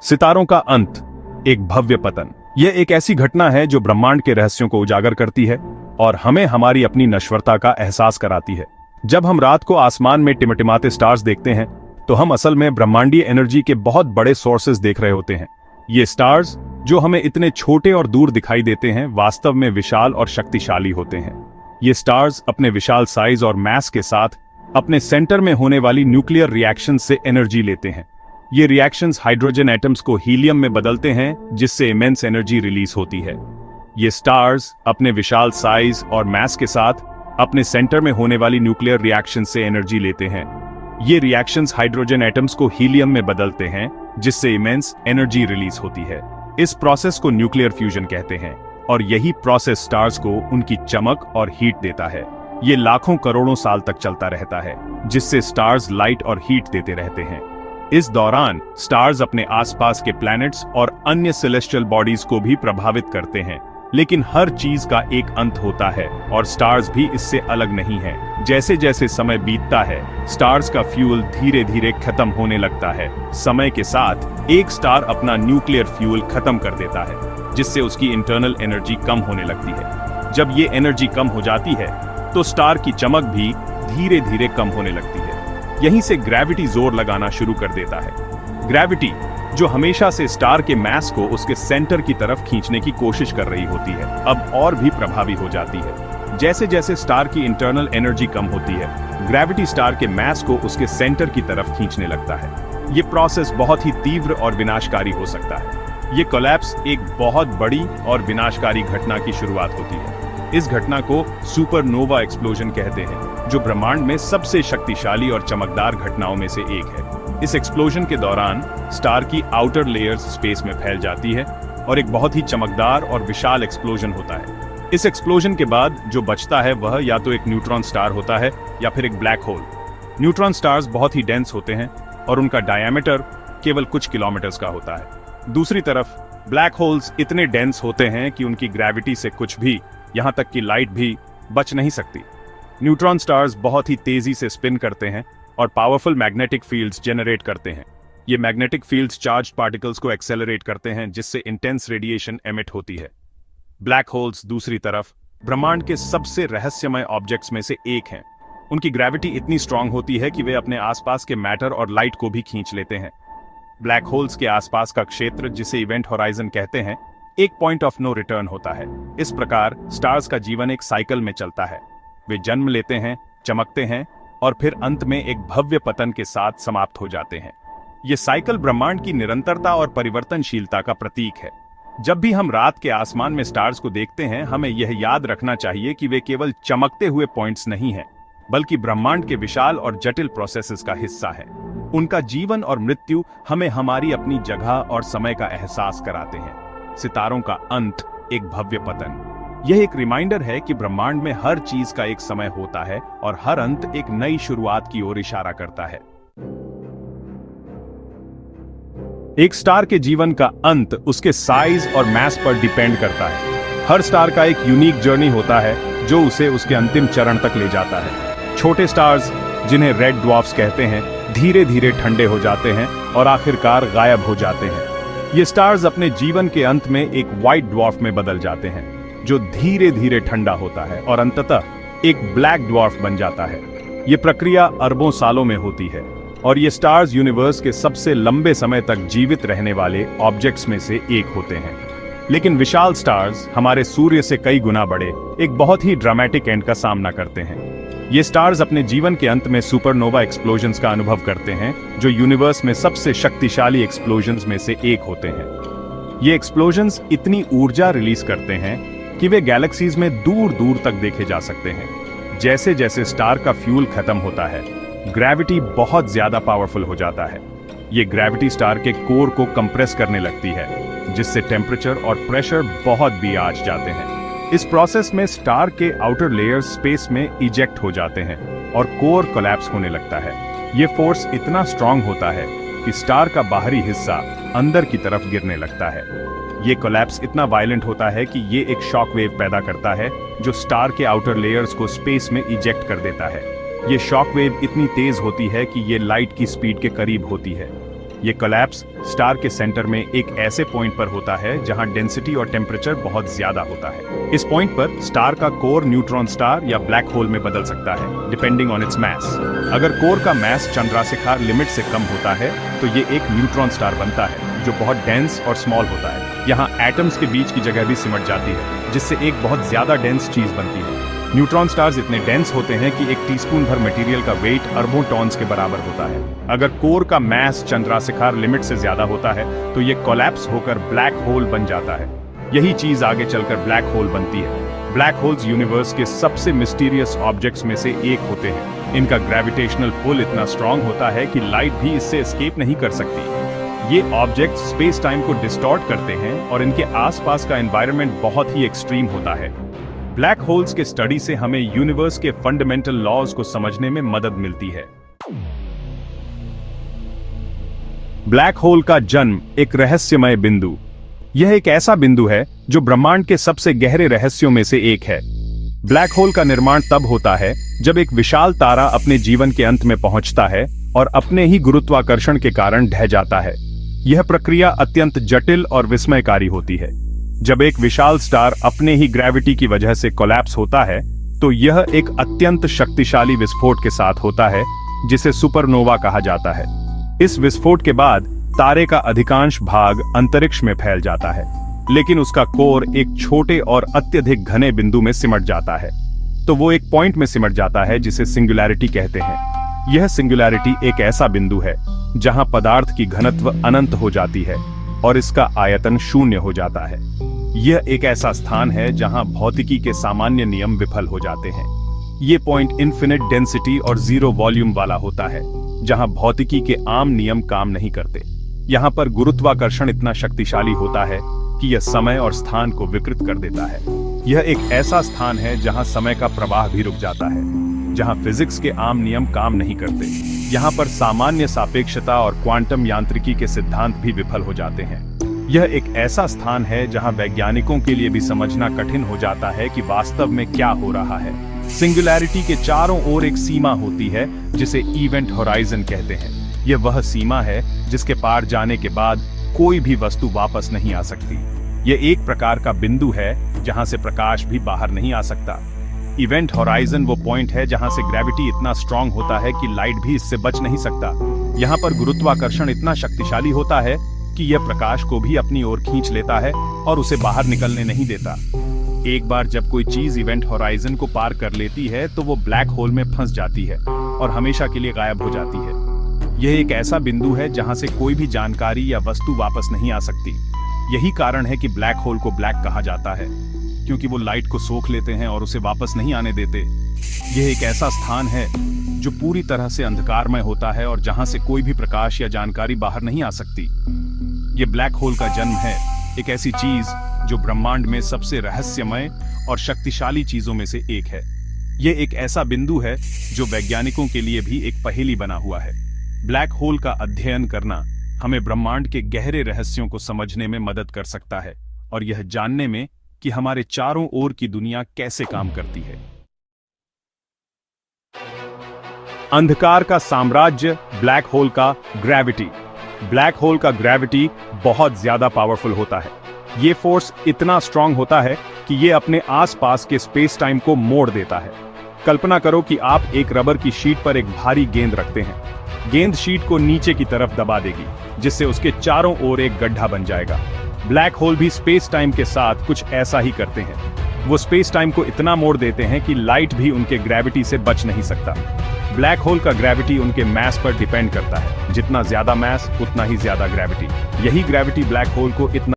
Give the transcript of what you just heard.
सितारों का अंत, एक भव्य पतन। यह एक ऐसी घटना है जो ब्रह्मांड के रहस्यों को उजागर करती है और हमें हमारी अपनी नश्वरता का एहसास कराती है। जब हम रात को आसमान में टिमटिमाते स्टार्स देखते हैं तो हम असल में ब्रह्मांडीय एनर्जी के बहुत बड़े सोर्सेज देख रहे होते हैं। ये स्टार्स जो हमें इतने छोटे और दूर दिखाई देते हैं, वास्तव में विशाल और शक्तिशाली होते हैं। ये स्टार्स अपने विशाल साइज और मास के साथ अपने सेंटर में होने वाली न्यूक्लियर रिएक्शन से एनर्जी लेते हैं। ये रिएक्शंस हाइड्रोजन एटम्स को हीलियम में बदलते हैं, जिससे इमेंस एनर्जी रिलीज होती है। ये स्टार्स अपने विशाल साइज और मास के साथ अपने सेंटर में होने वाली न्यूक्लियर रिएक्शन से एनर्जी लेते हैं। ये रिएक्शंस हाइड्रोजन एटम्स को हीलियम में बदलते हैं, जिससे इमेंस एनर्जी रिलीज होती है। इस प्रोसेस को न्यूक्लियर फ्यूजन कहते हैं और यही प्रोसेस स्टार्स को उनकी चमक और हीट देता है। ये लाखों करोड़ों साल तक चलता रहता है, जिससे स्टार्स लाइट और हीट देते रहते हैं। इस दौरान स्टार्स अपने आसपास के प्लैनेट्स और अन्य सेलेस्टियल बॉडीज को भी प्रभावित करते हैं, लेकिन हर चीज का एक अंत होता है और स्टार्स भी इससे अलग नहीं है। जैसे जैसे समय बीतता है, स्टार्स का फ्यूल धीरे धीरे खत्म होने लगता है। समय के साथ एक स्टार अपना न्यूक्लियर फ्यूल खत्म कर देता है, जिससे उसकी इंटरनल एनर्जी कम होने लगती है। जब ये एनर्जी कम हो जाती है तो स्टार की चमक भी धीरे धीरे कम होने लगती है। यहीं से ग्रेविटी जोर लगाना शुरू कर देता है। ग्रेविटी, जो हमेशा से स्टार के मास को उसके सेंटर की तरफ खींचने की कोशिश कर रही होती है, अब और भी प्रभावी हो जाती है। जैसे जैसे स्टार की इंटरनल एनर्जी कम होती है, ग्रेविटी स्टार के मास को उसके सेंटर की तरफ खींचने लगता है। ये प्रोसेस बहुत ही तीव्र और विनाशकारी हो सकता है। ये कोलैप्स एक बहुत बड़ी और विनाशकारी घटना की शुरुआत होती है। इस घटना को सुपरनोवा एक्सप्लोजन कहते हैं, जो ब्रह्मांड में सबसे शक्तिशाली और चमकदार घटनाओं में से एक है। इस एक्सप्लोजन के दौरान स्टार की आउटर लेयर्स स्पेस में फैल जाती है और एक बहुत ही चमकदार और विशाल एक्सप्लोजन होता है। इस एक्सप्लोजन के बाद जो बचता है वह या तो एक न्यूट्रॉन स्टार होता है या फिर एक ब्लैक होल। न्यूट्रॉन स्टार्स बहुत ही डेंस होते हैं और उनका डायमीटर केवल कुछ किलोमीटर्स का होता है। दूसरी तरफ ब्लैक होल्स इतने डेंस होते हैं कि उनकी ग्रेविटी से कुछ भी, यहां तक कि लाइट भी, बच नहीं सकती। न्यूट्रॉन स्टार्स बहुत ही तेजी से स्पिन करते हैं और पावरफुल मैग्नेटिक फील्ड्स जनरेट करते हैं। ये मैग्नेटिक फील्ड्स चार्ज्ड पार्टिकल्स को एक्सेलरेट करते हैं, जिससे इंटेंस रेडिएशन एमिट होती है। ब्लैक होल्स दूसरी तरफ ब्रह्मांड के सबसे रहस्यमय ऑब्जेक्ट्स में से एक हैं। उनकी ग्रेविटी इतनी स्ट्रांग होती है कि वे अपने आसपास के मैटर और लाइट को भी खींच लेते हैं। ब्लैक होल्स के आसपास का क्षेत्र, जिसे इवेंट होराइजन कहते हैं, एक पॉइंट ऑफ नो रिटर्न होता है। इस प्रकार स्टार्स का जीवन एक साइकिल में चलता है। वे जन्म लेते हैं, चमकते हैं और फिर अंत में एक भव्य पतन के साथ समाप्त हो जाते हैं। ये साइकिल ब्रह्मांड की निरंतरता और परिवर्तनशीलता का प्रतीक है। जब भी हम रात के आसमान में स्टार्स को देखते हैं, हमें यह याद रखना चाहिए कि वे केवल चमकते हुए पॉइंट्स नहीं हैं, बल्कि ब्रह्मांड के विशाल और जटिल प्रोसेसेस का हिस्सा है। उनका जीवन और मृत्यु हमें हमारी अपनी जगह और समय का एहसास कराते हैं। सितारों का अंत, एक भव्य पतन, यह एक रिमाइंडर है कि ब्रह्मांड में हर चीज का एक समय होता है और हर अंत एक नई शुरुआत की ओर इशारा करता है। एक स्टार के जीवन का अंत उसके साइज और मास पर डिपेंड करता है। हर स्टार का एक यूनिक जर्नी होता है जो उसे उसके अंतिम चरण तक ले जाता है। छोटे स्टार्स, जिन्हें रेड ड्वार्फ्स कहते हैं, धीरे धीरे ठंडे हो जाते हैं और आखिरकार गायब हो जाते हैं। ये स्टार्स अपने जीवन के अंत में एक व्हाइट ड्वार्फ में बदल जाते हैं, जो धीरे धीरे ठंडा होता है और अंततः एक ब्लैक ड्वार्फ बन जाता है। ये प्रक्रिया अरबों सालों में होती है और ये स्टार्स यूनिवर्स के सबसे लंबे समय तक जीवित रहने वाले ऑब्जेक्ट्स में से एक होते हैं। लेकिन विशाल स्टार्स, हमारे सूर्य से कई गुना बड़े, एक बहुत ही ड्रामेटिक एंड का सामना करते हैं। ये स्टार्स अपने जीवन के अंत में सुपरनोवा एक्सप्लोजन्स का अनुभव करते हैं, जो यूनिवर्स में सबसे शक्तिशाली एक्सप्लोजन्स में से एक होते हैं। ये एक्सप्लोजन्स इतनी ऊर्जा रिलीज करते हैं कि वे गैलेक्सीज में दूर दूर तक देखे जा सकते हैं। जैसे जैसे स्टार का फ्यूल खत्म होता है, ग्रेविटी बहुत ज्यादा पावरफुल हो जाता है। ये ग्रेविटी स्टार के कोर को कंप्रेस करने लगती है, जिससे टेम्परेचर और प्रेशर बहुत भी आंच जाते हैं। इस प्रोसेस में स्टार के आउटर लेयर्स स्पेस में इजेक्ट हो जाते हैं और कोर कोलैप्स होने लगता है। ये फोर्स इतना स्ट्रांग होता है कि स्टार का बाहरी हिस्सा अंदर की तरफ गिरने लगता है। ये कोलैप्स इतना वायलेंट होता है कि ये एक शॉक वेव पैदा करता है, जो स्टार के आउटर लेयर्स को स्पेस में इजेक्ट कर देता है। ये शॉक वेव इतनी तेज होती है कि ये लाइट की स्पीड के करीब होती है। ये कोलैप्स स्टार के सेंटर में एक ऐसे पॉइंट पर होता है जहां डेंसिटी और टेम्परेचर बहुत ज्यादा होता है। इस पॉइंट पर स्टार का कोर न्यूट्रॉन स्टार या ब्लैक होल में बदल सकता है, डिपेंडिंग ऑन इट्स मास। अगर कोर का मास चंद्राशिखार लिमिट से कम होता है तो ये एक न्यूट्रॉन स्टार बनता है जो बहुत डेंस और स्मॉल होता है। यहाँ एटम्स के बीच की जगह भी सिमट जाती है, जिससे एक बहुत ज्यादा डेंस चीज बनती है। न्यूट्रॉन स्टार्स इतने डेंस होते हैं कि एक टीस्पून भर मटेरियल का वेट अरबों टॉन्स के बराबर होता है। अगर कोर का मास चंद्राशिखार लिमिट से ज्यादा होता है तो ये कोलैप्स होकर ब्लैक होल बन जाता है। यही चीज आगे चलकर ब्लैक होल बनती है। ब्लैक होल्स यूनिवर्स के सबसे मिस्टीरियस ऑब्जेक्ट्स में से एक होते हैं। इनका ग्रेविटेशनल पुल इतना स्ट्रांग होता है कि लाइट भी इससे एस्केप नहीं कर सकती। ये ऑब्जेक्ट स्पेस टाइम को डिस्टॉर्ट करते हैं और इनके आसपास का एनवायरनमेंट बहुत ही एक्सट्रीम होता है। ब्लैक होल्स के स्टडी से हमें यूनिवर्स के फंडामेंटल लॉज को समझने में मदद मिलती है। ब्लैक होल का जन्म एक रहस्यमय बिंदु। यह एक ऐसा बिंदु है जो ब्रह्मांड के सबसे गहरे रहस्यों में से एक है। ब्लैक होल का निर्माण तब होता है जब एक विशाल तारा अपने जीवन के अंत में पहुंचता है और अपने ही गुरुत्वाकर्षण के कारण ढह जाता है। यह प्रक्रिया अत्यंत जटिल और विस्मयकारी होती है। जब एक विशाल स्टार अपने ही ग्रेविटी की वजह से कोलैप्स होता है तो यह एक अत्यंत शक्तिशाली विस्फोट के साथ होता है, जिसे सुपरनोवा कहा जाता है। इस विस्फोट के बाद तारे का अधिकांश भाग अंतरिक्ष में फैल जाता है, लेकिन उसका कोर एक छोटे और अत्यधिक घने बिंदु में सिमट जाता है। तो वो एक पॉइंट में सिमट जाता है जिसे सिंगुलैरिटी कहते हैं। यह सिंगुलैरिटी एक ऐसा बिंदु है जहां पदार्थ की घनत्व अनंत हो जाती है और इसका आयतन शून्य हो जाता है। यह एक ऐसा स्थान है जहां भौतिकी के सामान्य नियम विफल हो जाते हैं। यह पॉइंट इन्फिनिट डेंसिटी और जीरो वॉल्यूम वाला होता है, जहां भौतिकी के आम नियम काम नहीं करते। यहाँ पर गुरुत्वाकर्षण इतना शक्तिशाली होता है कि यह समय और स्थान को विकृत कर देता है। यह एक ऐसा स्थान है जहां समय का प्रवाह भी रुक जाता है, जहां फिजिक्स के आम नियम काम नहीं करते। यहाँ पर सामान्य सापेक्षता और क्वांटम यांत्रिकी के सिद्धांत भी विफल हो जाते हैं। यह एक ऐसा स्थान है जहां वैज्ञानिकों के लिए भी समझना कठिन हो जाता है कि वास्तव में क्या हो रहा है। सिंगुलैरिटी के चारों ओर एक सीमा होती है जिसे इवेंट होराइजन कहते हैं। यह वह सीमा है जिसके पार जाने के बाद कोई भी वस्तु वापस नहीं आ सकती। यह एक प्रकार का बिंदु है जहां से प्रकाश भी बाहर नहीं आ सकता। इवेंट होराइजन वो पॉइंट है जहां से ग्रेविटी इतना स्ट्रांग होता है कि लाइट भी इससे बच नहीं सकता। यहाँ पर गुरुत्वाकर्षण इतना शक्तिशाली होता है कि यह प्रकाश को भी अपनी ओर खींच लेता है और उसे बाहर निकलने नहीं देता। एक बार जब कोई चीज इवेंट होराइजन को पार कर लेती है तो वो ब्लैक होल में फंस जाती है और हमेशा के लिए गायब हो जाती है। यह एक ऐसा बिंदु है जहां से कोई भी जानकारी या वस्तु वापस नहीं आ सकती। यही कारण है कि ब्लैक होल को ब्लैक कहा जाता है, क्योंकि वो लाइट को सोख लेते हैं और उसे वापस नहीं आने देते। यह एक ऐसा स्थान है जो पूरी तरह से अंधकारमय होता है और जहां से कोई भी प्रकाश या जानकारी बाहर नहीं आ सकती। ये ब्लैक होल का जन्म है, एक ऐसी चीज जो ब्रह्मांड में सबसे रहस्यमय और शक्तिशाली चीजों में से एक है। यह एक ऐसा बिंदु है जो वैज्ञानिकों के लिए भी एक पहेली बना हुआ है। ब्लैक होल का अध्ययन करना हमें ब्रह्मांड के गहरे रहस्यों को समझने में मदद कर सकता है और यह जानने में कि हमारे चारों ओर की दुनिया कैसे काम करती है। अंधकार का साम्राज्य, ब्लैक होल का ग्रेविटी। ब्लैक होल का ग्रेविटी बहुत ज्यादा पावरफुल होता है। ये फोर्स इतना स्ट्रांग होता है कि ये अपने आसपास के स्पेस टाइम को मोड़ देता है। कल्पना करो कि आप एक रबर की शीट पर एक भारी गेंद रखते हैं। गेंद शीट को नीचे की तरफ दबा देगी, जिससे उसके चारों ओर एक गड्ढा बन जाएगा। ब्लैक होल भी स्पेस टाइम के साथ कुछ ऐसा ही करते हैं। वो स्पेस टाइम को इतना मोड़ देते हैं कि लाइट भी उनके ग्रेविटी से बच नहीं सकता। ब्लैक होल का ग्रेविटी उनके मास पर डिपेंड करता है। जितना ज्यादा मास उतना ही ज्यादा ग्रेविटी। यही ग्रेविटी ब्लैक होल को इतना